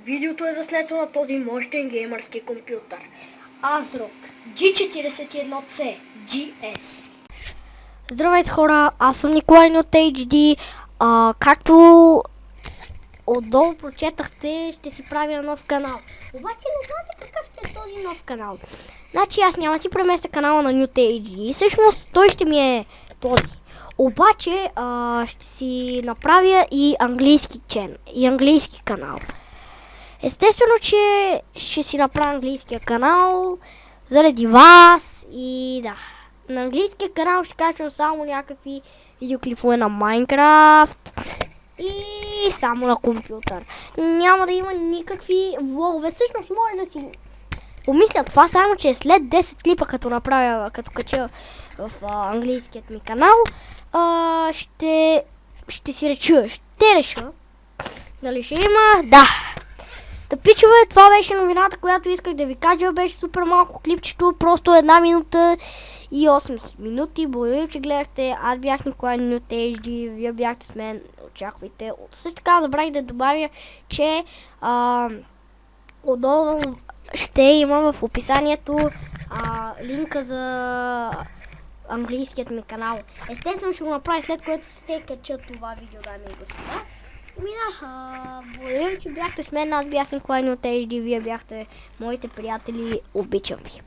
Видеото е заснето на този мощен геймърски компютър ASRock G41C GS. Здравейте хора, аз съм Николай от HD. Както отдолу прочетахте, ще си правя нов канал. Обаче не знаете какъв ще е този нов канал. Значи аз няма си преместя канала на Newt HD. Всъщност той ще ми е този. Обаче ще си направя и английски канал. Естествено, че ще си направя английския канал заради вас и да. На английския канал ще качвам само някакви видеоклипове на Майнкрафт и само на компютър. Няма да има никакви влогове. Всъщност може да си помисля това, само че след 10 клипа като кача в английският ми канал, ще реша. Дали ще има? Да. Та пичове, това беше новината, която исках да ви кажа. Беше супер малко клипчето, просто 1 минута и 8 минути. Благодаря, че гледахте. Аз бях Николай от HD, вие бяхте с мен. Очаквайте. Също така забравих да добавя, че отдолу ще има в описанието линка за английският ми канал. Естествено ще го направя след което ще кача това видео, дами и господа. Благодаря ви, че бяхте с мен. Аз бях Николай от HD, вие бяхте моите приятели. Обичам ви.